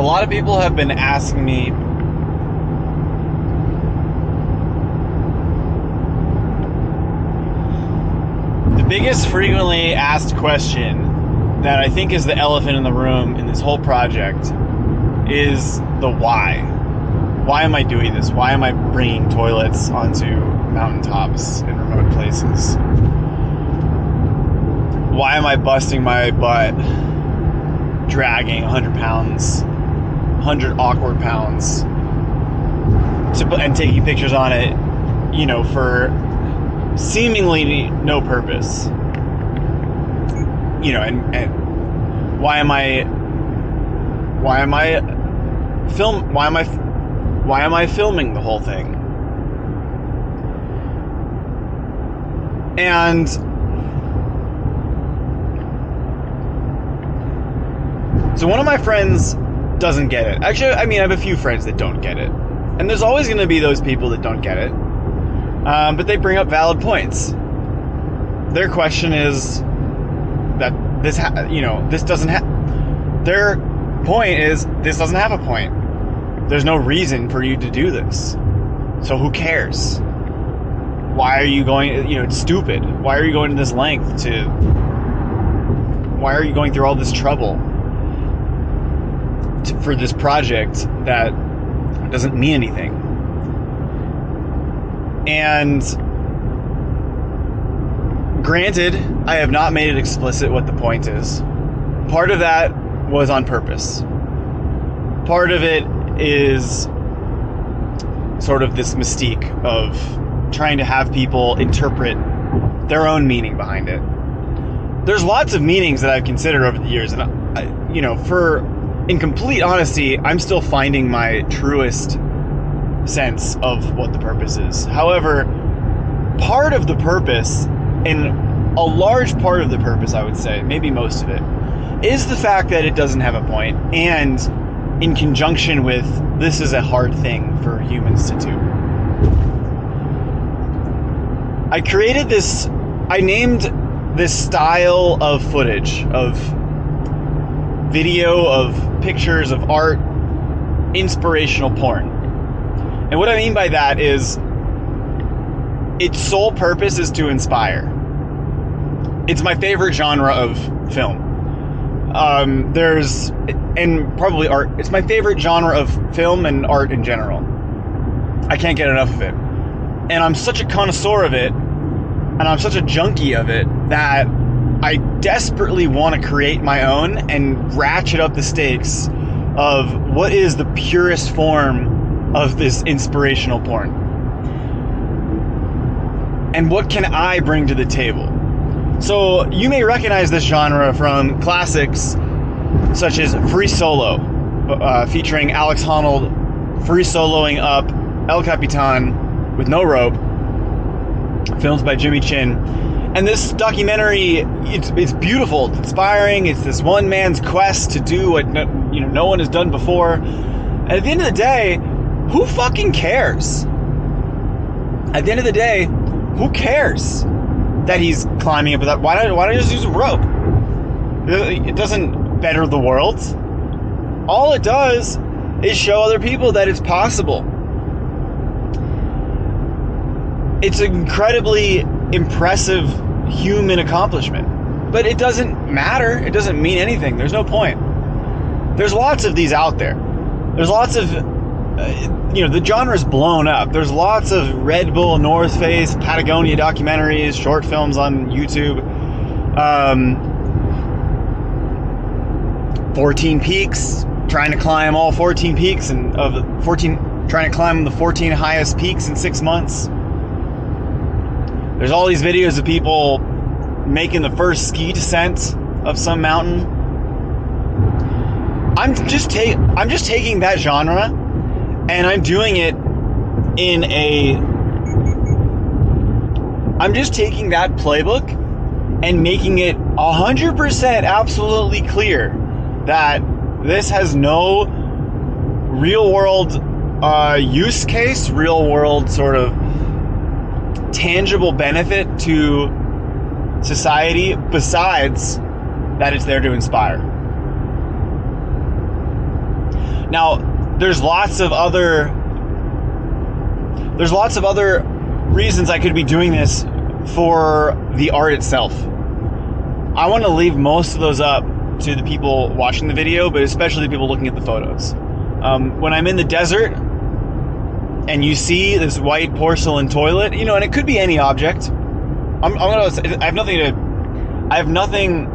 lot of people have been asking me the biggest frequently asked question that I think is the elephant in the room in this whole project is the why. Why am I doing this? Why am I bringing toilets onto mountaintops in remote places? Why am I busting my butt dragging 100 pounds, 100 awkward pounds, and taking pictures on it, for seemingly no purpose? And why am I filming the whole thing? And so one of my friends doesn't get it. Actually, I have a few friends that don't get it. And there's always going to be those people that don't get it. But they bring up valid points. Their question is that this doesn't have... Their point is, this doesn't have a point. There's no reason for you to do this. So who cares? Why are you going... it's stupid. Why are you going to this length to... Why are you going through all this trouble for this project that doesn't mean anything? And granted, I have not made it explicit what the point is. Part of that was on purpose. Part of it is sort of this mystique of trying to have people interpret their own meaning behind it. There's lots of meanings that I've considered over the years, and in complete honesty, I'm still finding my truest sense of what the purpose is. However, part of the purpose, and a large part of the purpose, I would say, maybe most of it, is the fact that it doesn't have a point, and in conjunction with, this is a hard thing for humans to do. I named this style of footage, of video, of pictures, of art, inspirational porn. And what I mean by that is its sole purpose is to inspire. It's my favorite genre of film. And probably art. It's my favorite genre of film and art in general. I can't get enough of it. And I'm such a connoisseur of it, and I'm such a junkie of it, that I desperately want to create my own and ratchet up the stakes of what is the purest form of this inspirational porn. And what can I bring to the table? So you may recognize this genre from classics such as Free Solo, featuring Alex Honnold free soloing up El Capitan with no rope, filmed by Jimmy Chin. And this documentary, it's beautiful, it's inspiring. It's this one man's quest to do what no one has done before. And at the end of the day, who fucking cares? At the end of the day, who cares that he's climbing up with that? Why don't you just use a rope? It doesn't better the world. All it does is show other people that it's possible. It's an incredibly impressive human accomplishment. But it doesn't matter. It doesn't mean anything. There's no point. There's lots of these out there. There's lots of... the genre's blown up. There's lots of Red Bull, North Face, Patagonia documentaries, short films on YouTube. 14 Peaks, trying to climb all 14 peaks trying to climb the 14 highest peaks in 6 months. There's all these videos of people making the first ski descent of some mountain. I'm just taking that genre, and I'm doing it I'm just taking that playbook and making it 100% absolutely clear that this has no real world use case, real world sort of tangible benefit to society besides that it's there to inspire. Now, there's lots of other reasons I could be doing this for the art itself. I want to leave most of those up to the people watching the video, but especially the people looking at the photos. When I'm in the desert and you see this white porcelain toilet, you know, and it could be any object. There's nothing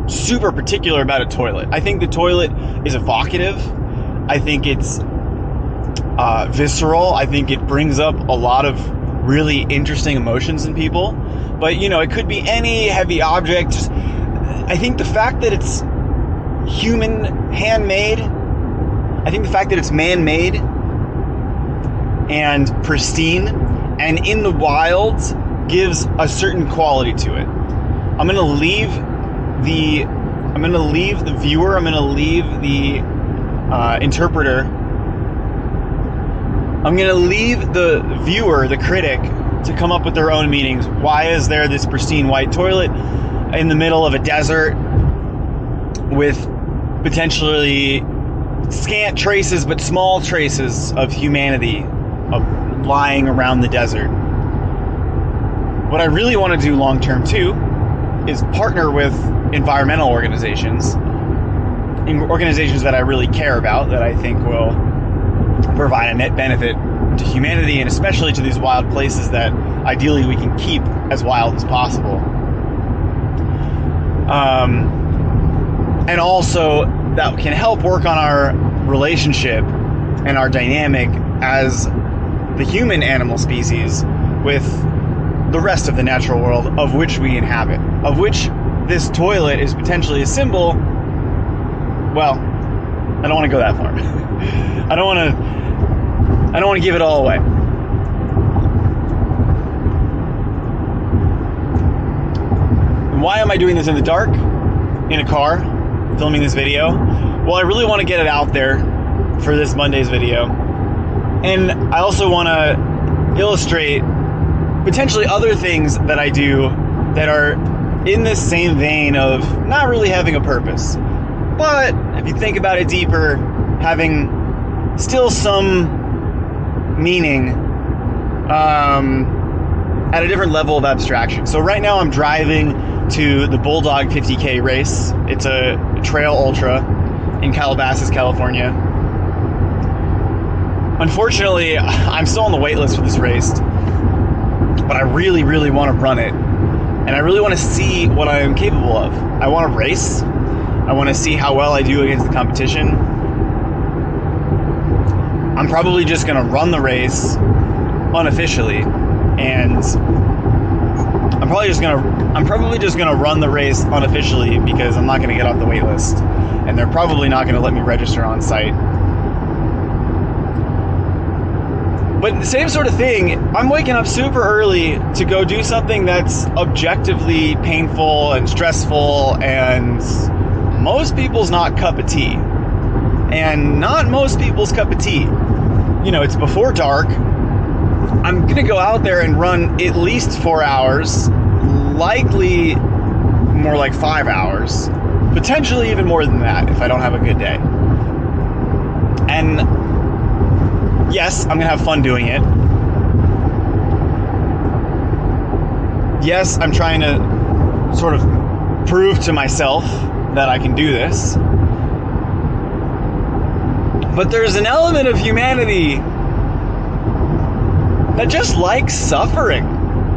super particular about a toilet. I think the toilet is evocative. I think it's visceral. I think it brings up a lot of really interesting emotions in people. But, you know, it could be any heavy object. Just, I think the fact that it's human handmade, I think the fact that it's man-made and pristine and in the wilds gives a certain quality to it. I'm going to leave the viewer, I'm going to leave the interpreter, I'm going to leave the viewer, the critic, to come up with their own meanings. Why is there this pristine white toilet in the middle of a desert with potentially scant traces, but small traces of humanity lying around the desert? What I really want to do long term too is partner with environmental organizations that I really care about, that I think will provide a net benefit to humanity, and especially to these wild places that ideally we can keep as wild as possible. And also that can help work on our relationship and our dynamic as the human animal species with the rest of the natural world of which we inhabit, of which this toilet is potentially a symbol. Well, I don't want to go that far. I don't want to give it all away. And why am I doing this in the dark, in a car, filming this video? Well, I really want to get it out there for this Monday's video. And I also want to illustrate potentially other things that I do that are in this same vein of not really having a purpose, but if you think about it deeper, having still some meaning at a different level of abstraction. So right now I'm driving to the Bulldog 50K race. It's a trail ultra in Calabasas, California. Unfortunately, I'm still on the wait list for this race, but I really, really want to run it. And I really want to see what I am capable of. I want to race. I want to see how well I do against the competition. I'm probably just going to run the race unofficially, and I'm probably just going to run the race unofficially because I'm not going to get off the wait list, and they're probably not going to let me register on site. But the same sort of thing, I'm waking up super early to go do something that's objectively painful and stressful, and most people's not cup of tea. And not most people's cup of tea. You know, it's before dark. I'm going to go out there and run at least 4 hours, likely more like 5 hours, potentially even more than that if I don't have a good day. And yes, I'm going to have fun doing it. Yes, I'm trying to sort of prove to myself that I can do this. But there's an element of humanity that just likes suffering,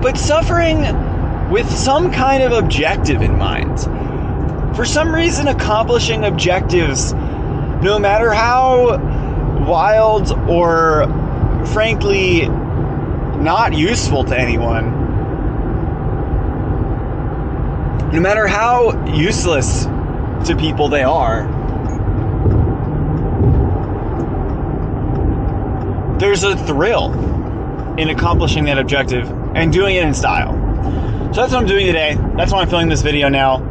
but suffering with some kind of objective in mind. For some reason, accomplishing objectives, no matter how wild or frankly not useful to anyone, no matter how useless to people they are, there's a thrill in accomplishing that objective and doing it in style. So that's what I'm doing today. That's why I'm filming this video now.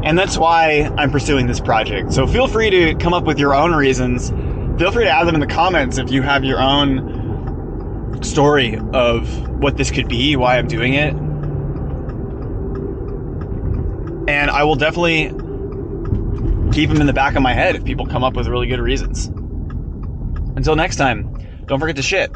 And that's why I'm pursuing this project. So feel free to come up with your own reasons. Feel free to add them in the comments if you have your own story of what this could be, why I'm doing it. And I will definitely keep them in the back of my head if people come up with really good reasons. Until next time, don't forget to shit.